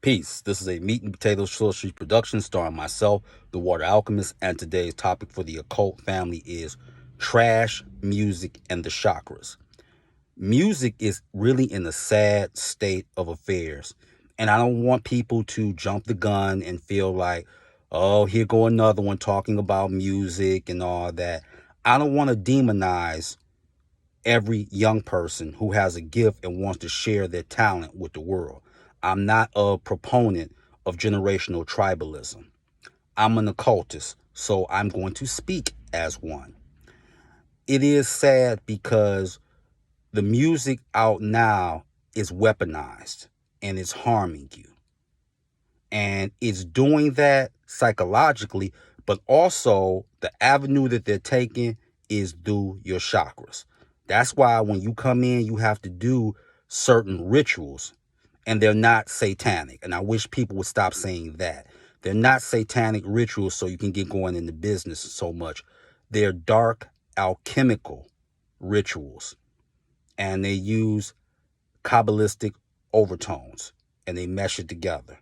Peace. This is a Meat and Potatoes Trilogy production starring myself, the Water Alchemist, and today's topic for the occult family is trash music and the chakras. Music is really in a sad state of affairs, and I don't want people to jump the gun and feel like, oh, here go another one talking about music and all that. I don't want to demonize every young person who has a gift and wants to share their talent with the world. I'm not a proponent of generational tribalism. I'm an occultist, so I'm going to speak as one. It is sad because the music out now is weaponized and it's harming you. And it's doing that psychologically, but also the avenue that they're taking is through your chakras. That's why when you come in, you have to do certain rituals, and they're not satanic. And I wish people would stop saying that. They're not satanic rituals so you can get going into business so much. They're dark alchemical rituals, and they use Kabbalistic overtones, and they mesh it together.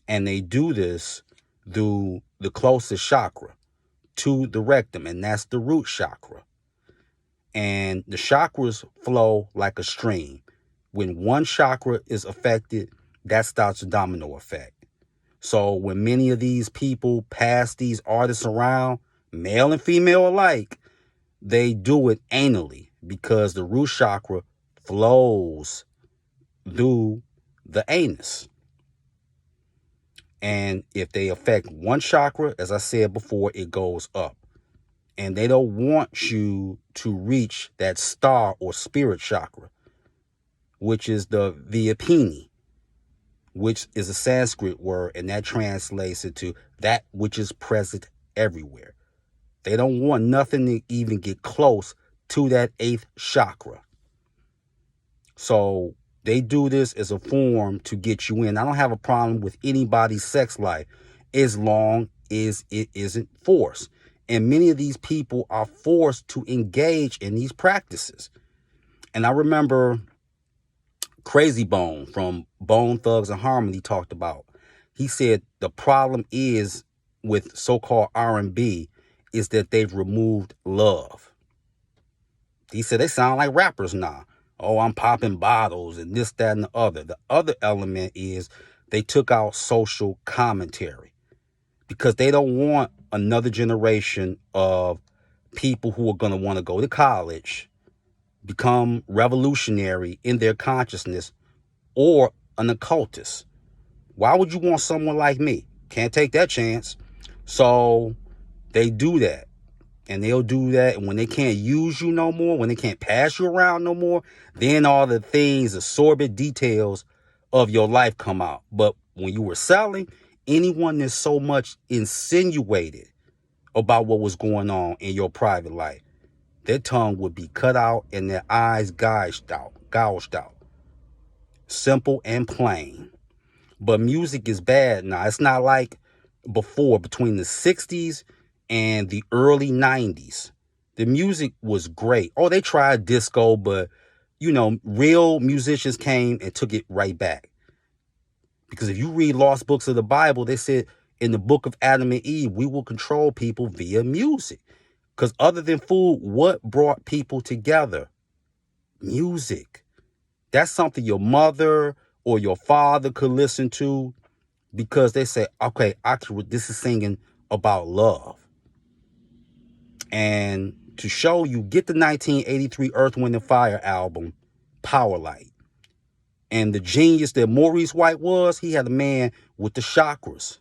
And they do this through the closest chakra to the rectum, and that's the root chakra. And the chakras flow like a stream. When one chakra is affected, that starts a domino effect. So when many of these people pass these artists around, male and female alike, they do it anally because the root chakra flows through the anus. And if they affect one chakra, as I said before, it goes up. And they don't want you to reach that star or spirit chakra, which is the Vyapini, which is a Sanskrit word, and that translates into that which is present everywhere. They don't want nothing to even get close to that 8th chakra. So they do this as a form to get you in. I don't have a problem with anybody's sex life as long as it isn't forced. And many of these people are forced to engage in these practices. And I remember Crazy Bone from Bone Thugs and Harmony talked about. He said the problem is with so-called R&B is that they've removed love. He said they sound like rappers now. Oh, I'm popping bottles and this, that, and the other. The other element is they took out social commentary because they don't want another generation of people who are going to want to go to college, become revolutionary in their consciousness, or an occultist. Why would you want someone like me? Can't take that chance. So they do that. And they'll do that. And when they can't use you no more, when they can't pass you around no more, then all the things, the sordid details of your life come out. But when you were selling, anyone that so much insinuated about what was going on in your private life, their tongue would be cut out and their eyes gouged out. Simple and plain. But music is bad now. It's not like before, between the 60s and the early 90s. The music was great. Oh, they tried disco, but, real musicians came and took it right back. Because if you read lost books of the Bible, they said in the book of Adam and Eve, we will control people via music. Because other than food, what brought people together? Music. That's something your mother or your father could listen to because they say, okay, actually, this is singing about love. And to show you, get the 1983 Earth, Wind, and Fire album, Power Light. And the genius that Maurice White was, he had a man with the chakras.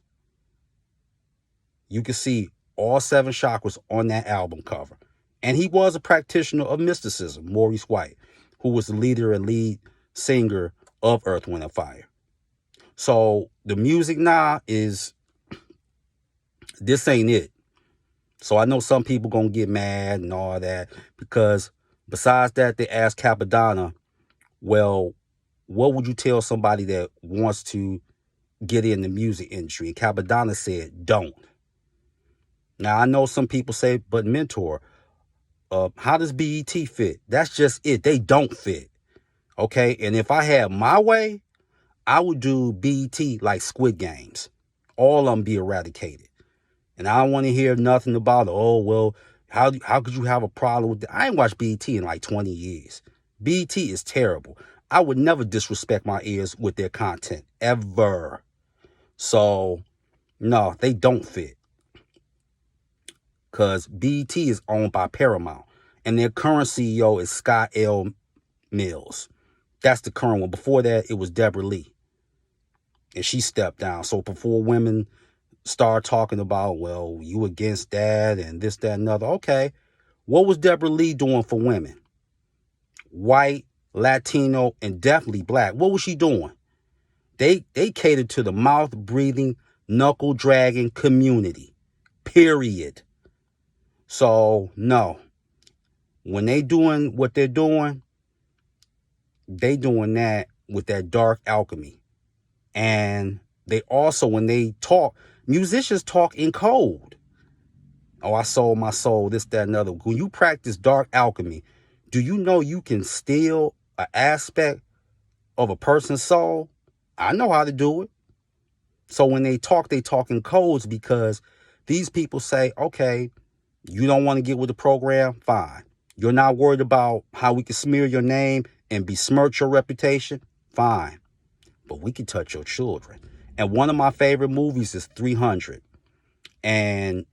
You can see all 7 chakras on that album cover. And he was a practitioner of mysticism, Maurice White, who was the leader and lead singer of Earth, Wind, and Fire. So the music now is, this ain't it. So I know some people going to get mad and all that because besides that, they asked Capadonna, well, what would you tell somebody that wants to get in the music industry? And Capadonna said, don't. Now, I know some people say, but mentor, how does BET fit? That's just it. They don't fit. Okay. And if I had my way, I would do BET like Squid Games. All of them be eradicated. And I don't want to hear nothing about, oh, well, how could you have a problem with that? I ain't watched BET in like 20 years. BET is terrible. I would never disrespect my ears with their content, ever. So, no, they don't fit. Because BET is owned by Paramount. And their current CEO is Scott L. Mills. That's the current one. Before that, it was Deborah Lee. And she stepped down. So before women start talking about, well, you against that and this, that, and other. Okay. What was Deborah Lee doing for women? White, Latino, and definitely black. What was she doing? They catered to the mouth-breathing, knuckle-dragging community. Period. So, no. When they doing what they're doing, they doing that with that dark alchemy. And they also, when they talk, musicians talk in code. Oh, I sold my soul, this, that, and other. When you practice dark alchemy, do you know you can steal an aspect of a person's soul? I know how to do it. So when they talk in codes, because these people say, okay, you don't want to get with the program? Fine. You're not worried about how we can smear your name and besmirch your reputation? Fine. But we can touch your children. And one of my favorite movies is 300. And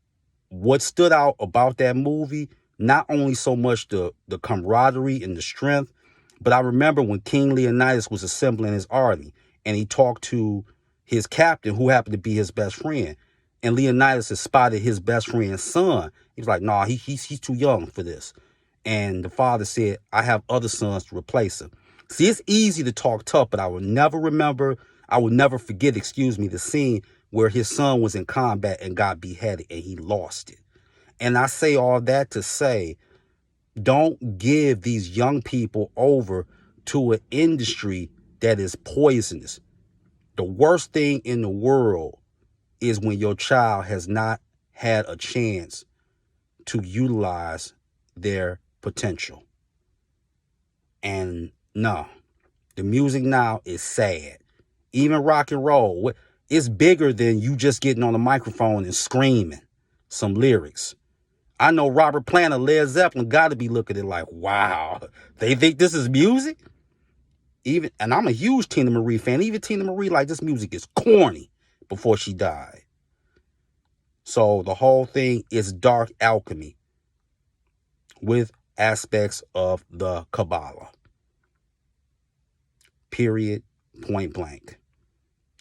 what stood out about that movie, not only so much the camaraderie and the strength, but I remember when King Leonidas was assembling his army and he talked to his captain who happened to be his best friend. And Leonidas had spotted his best friend's son. He was like, nah, he's too young for this. And the father said, I have other sons to replace him. See, it's easy to talk tough, but I will never forget, the scene where his son was in combat and got beheaded and he lost it. And I say all that to say, don't give these young people over to an industry that is poisonous. The worst thing in the world is when your child has not had a chance to utilize their potential. And no, the music now is sad. Even rock and roll, it's bigger than you just getting on the microphone and screaming some lyrics. I know Robert Plant of Led Zeppelin got to be looking at it like, wow, they think this is music? And I'm a huge Tina Marie fan. Even Tina Marie, like, this music is corny before she died. So the whole thing is dark alchemy with aspects of the Kabbalah. Period. Point blank.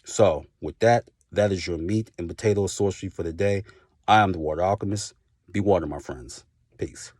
So with that is your meat and potato sorcery for the day. I am the Water Alchemist. Be water, my friends. Peace.